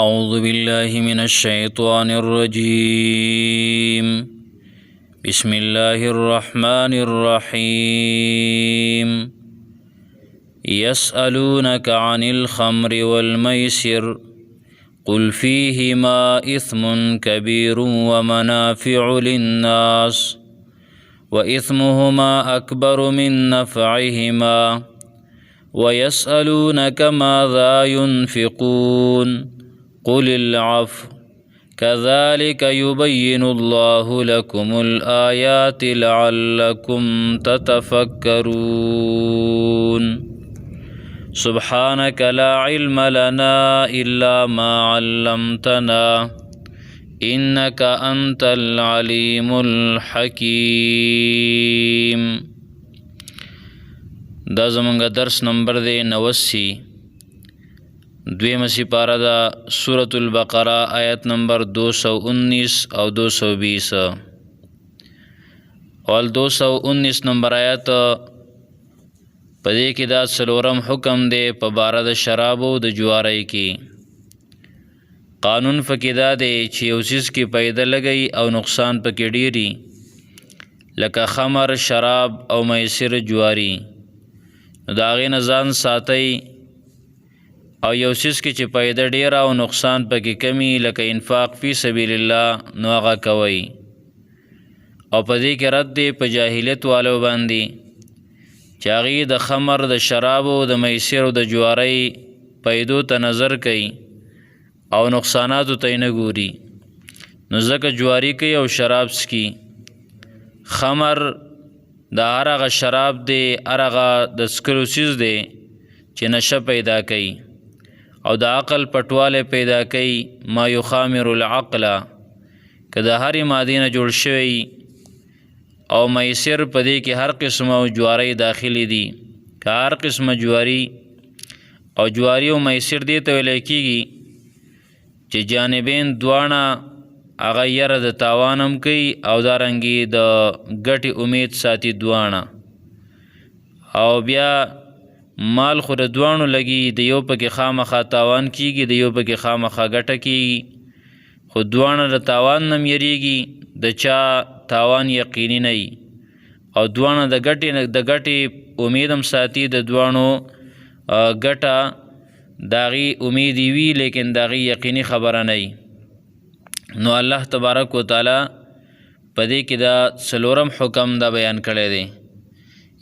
أعوذ بالله من الشيطان الرجيم. بسم الله الرحمن الرحيم. يسألونك عن الخمر والميسر قل فيهما إثم كبير ومنافع للناس وإثمهما أكبر من نفعهما ويسألونك ماذا ينفقون قل العفو كذلك يبين الله لكم الآيات لعلكم تتفكرون. سبحانك لا علم لنا إلا ما علمتنا إنك أنت العليم الحكيم. دا زمونږ درس نمبر دی 89. دویمه سپاره ده سورة البقره آیت نمبر 219 او 220. اول 219 نمبر آیت په دې کې دا څلورم حکم دی په باره د شرابو د جوارۍ کې. قانون پکې دا دی چې یو څیز کې پیدا لګی او نقصان پکې ډیری، لکه خمر، شراب او میسر جواری، نو د هغې نه ځان ساتئ. او یو څیز کې چې پیدا ډیره او نقصان پکې کمی، لکه انفاق فی سبیل الله، نو هغه کوئ. او په دې کې رد دی په جاهلیت والو باندې چې هغې د خمر، د شرابو، د میسر او د جوارۍ پیدو ته نظر کوي او نقصاناتو ته یې نه ګوري، نو ځکه جواري کوي او شراب څکي. خمر د هر هغه شراب دی، هر هغه د څکلو څیز دی چې نشه پیدا کوي او د عقل پټوالی پیدا کوي. ما یخامر العقل، که د هرې مادې نه جوړ شوی. او میسر په دې کې هر قسمه جواری داخلي دي، که هر قسمه جواری او جواری او میسر دې ته ویلی کېږي چې جانبین دواړه هغه یره د تاوان هم کوي او دارنګې د ګټې امید ساتي دواړه. او بیا مال خو د دواړو لګي، د یو پکې خامخا تاوان کېږي، د یو پکې خامخا ګټه کېږي، خو دواړه د تاوان نه م یریږي، د چا تاوان یقیني نه وي. او دواړه د ګټې امید هم ساتي، د دواړو ګټه د هغې امید وي، لیکن د هغې یقیني خبره نه وي. نو الله تبارک وتعالی په دې کې دا څلورم حکم دا بیان کړی دی.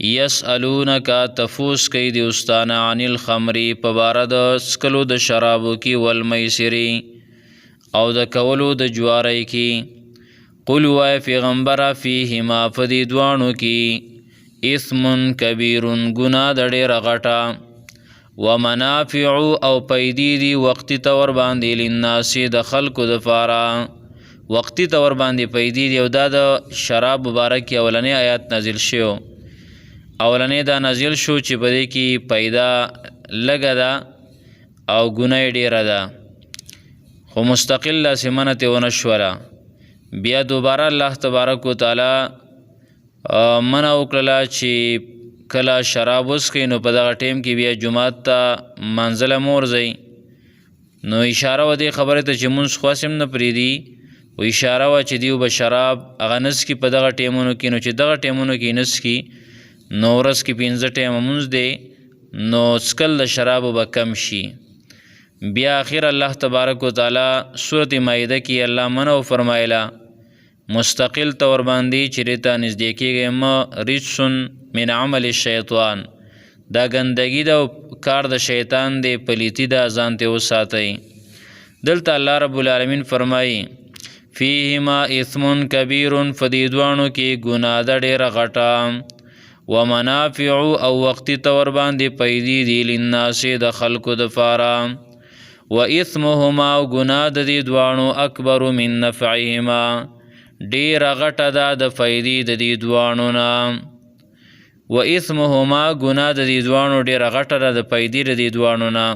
یسألونک، تفوس کوي د استانه عن الخمري په باره د څکلو د شرابو کې، والمیسري او د کولو د جوارۍ کې. قل وای پیغمبره فیهما په دې دواړو کې اثم کبیر، ګناه د ډېره غټه، ومنافع او پیدې دي وقتي طور باندې، للناس د خلکو دپاره وقتي طور باندې پیدې دي. او دا د شراب مبارک کې اولنی آیات نازل شو. اولنی دا نازل شو چې په دې کې پیدا لږه ده او ګناه یې ډېره ده، خو مستقل داسې منع ترې ونه شوله. بیا دوباره الله تبارک وتعالی منع وکړله چې کله شراب وڅښئ نو په دغه ټیم کې بیا جومات ته منزله مه ورځئ. نو اشاره وه دې خبرې ته چې مونځ خو هسې هم نه پرېږدي، و اشاره وه چې دیو به شراب هغه نه څکي په دغه ټیمونو کې. نو چې دغه ټیمونو کې یې نه څکي، نو ورځ کې 5 ټیمه مونځ دی، نو څکل د شرابو به کم شي. بیا آخر الله تبارک وتعالی سورة مائده کې الله منع فرمایله مستقل طور باندې چې دې ته نږدې کېږئ مه، رجس من عمل الشیطان، دا ګندګي ده او کار د شیطان دی، پلیتی ده، ځان ترې وساتئ. دلته الله رب العالمین فرمایي فیهما اثم کبیر، په دې دواړو کې ګناه ده ډېره غټه، ومنافع او وقتي طور باندې پیدې دي، للناس د خلکو دپاره، واثمهما او ګناه د دې دواړو اکبر من نفعهما، ډېره غټه ده د فایدې د دې دواړو نه. واثمهما ګناه د دې دواړو ډېره غټه ده د فایدې د دې دواړو نه.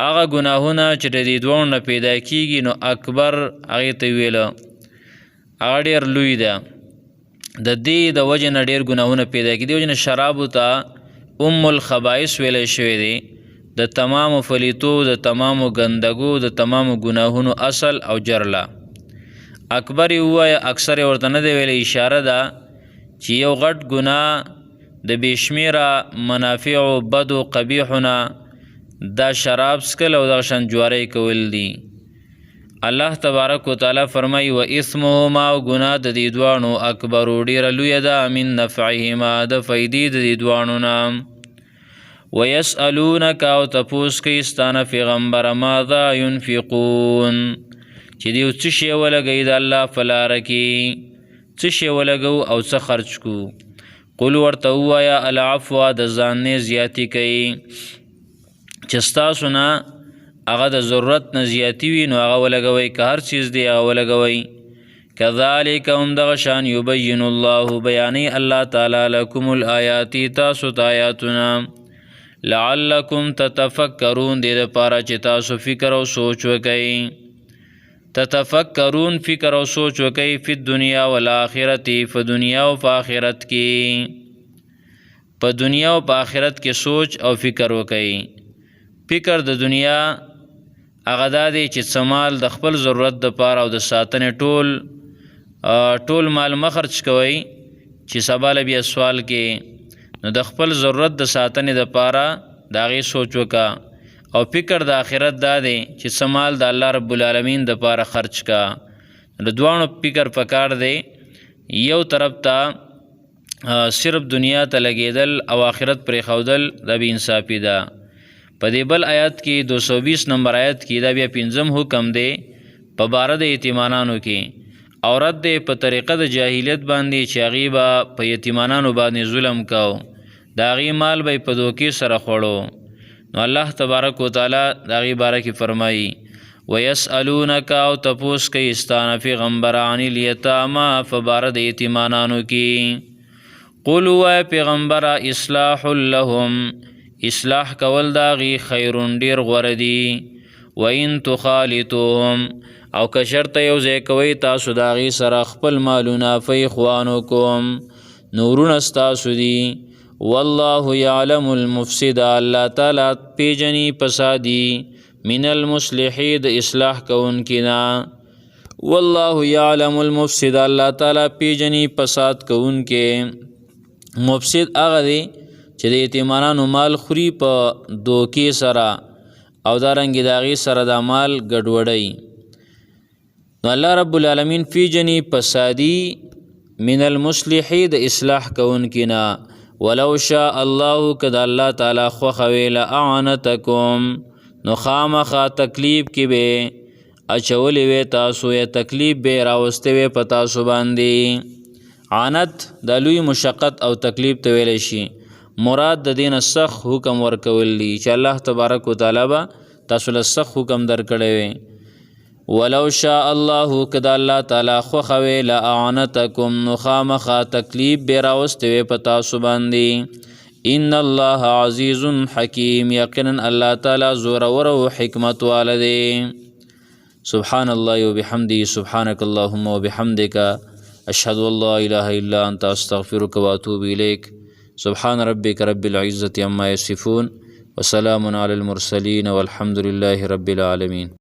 هغه ګناهونه چې د دې دواړو نه پیدا کېږي، نو اکبر هغې ته ویله هغه ډېر لوی ده، د دې د وجې نه ډېر ګناهونه پیدا کېږي. دې وجې نه شرابو ته الخبائث ویلی شوی دی، د تمامو فلیتو، د تمامو ګندګو، د تمامو ګناهونو اصل او جرله. اکبر یې ووایه، اکثر یې ورته نه دی ویلی، اشاره ده چې یو غټ ګناه د بېشمېره منافعو بدو قبیحونه دا شراب څکل او دغه شان جوارۍ کول دي. الله تبارک وتعالی فرمایي و اثمهما، او ګناه د دې دواړو اکبرو ډېره لویه ده من نفعهما، د فایدې د دې دواړو نه. ویسألونک، او تپوس کوي ستانه پیغمبره ماذا ینفقون، چې دیو څه شی ولګوي د الله په لاره کې، څه شی ولګو او څه خرچ کو. قل ورته ووایه العفو، د ځان نه زیاتي کوي، چې ستاسو نه هغه د ضرورت نه زیاتی وي نو هغه ولګوئ، که هر چیز دی هغه ولګوئ. کذالک همدغه شان یبین الله، بیانوي الله تعالی لکم الآیات، تاسو ته آیاتونه، لعلکم تتفکرون، دې دپاره چې تاسو فکر او سوچ وکئ. تتفکرون، فکر او سوچ وکئ، فی الدنیا والآخرت، په دنیا او په آخرت کې، په دنیا او په آخرت کې سوچ او فکر وکئ. فکر د دنیا هغه دا دی چې څه مال د خپل ضرورت دپاره او د ساتنې ټول مال مه خرچ کوئ چې سبا له بیا سوال کې، نو د خپل ضرورت د ساتنې دپاره د هغې سوچ وکړه. او فکر د آخرت دا دی چې څه مال د الله رب العالمین دپاره خرچ کا. د دواړو فکر پکار دی، یو طرف ته صرف دنیا ته لګېدل او آخرت پرېښودل دا بې انصافي ده. په دې بل آیات کې 220 نمبر آیت کې دا بیا 5م حکم دی په باره د یتیمانانو کې، او رد دی په طریقه د جاهلیت باندې چې هغې به په یتیمانانو باندې ظلم کو، د هغې مال به یې په دوکې سره خوړو. نو الله تبارک وتعالی د هغې باره کې فرمایي ویسألونک، او تپوس کوي ستانه پیغمبره عن الیتاما، په باره د یتیمانانو کې. قل ووایه پیغمبره اصلاح لهم، اصلاح کول دا غي خیرون ډیر غوره دي. و ان تخالطوهم، او که شرط یو ځای کوئ تاسو د هغې سره خپل مالونه، فاخوانکم، نورونه ستاسو دي. والله یعلم المفسد، الله تعالی پیژني فسادي، من المصلحي، د اصلاح کوونکي نه. والله یعلم المفسد، الله تعالی پیژني فساد کوونکي. مفسد هغه دی چې د یتیمانانو مال خوري په دوکې سره او دارنګې د هغې سره دا مال ګډوډوي. نو الله رب العالمین پیژني فسادي من المصلحي، د اصلاح کوونکي نه. ولو شاء الله، که د الله تعالی خوښه وي، لأعنتکم، نو خامخا تکلیف کې به اچولی وی تاسو، یا تکلیف به راوستی وی په تاسو باندې. عنت د لوی مشقت او تکلیف ته ویلی شي، مراد د دین سخت حکم ورکول دي چې الله تبارک وتعالی به تاسو له سخت حکم درکړی وي. ولو شاء الله، که د الله تعالی خوښه وي، لأعنتکم، نو خامخا تکلیف به راوستی وی په تاسو باندې. ان الله عزیز حکیم، یقینا الله تعالی زورور او حکمت واله دی. سبحان الله وبحمده، سبحانك اللهم وبحمدك، اشهد ان لا اله الا انت، استغفرك واتوب اليك. سبحان ربك رب العزة عما يصفون، وسلام على المرسلين، والحمد لله رب العالمين.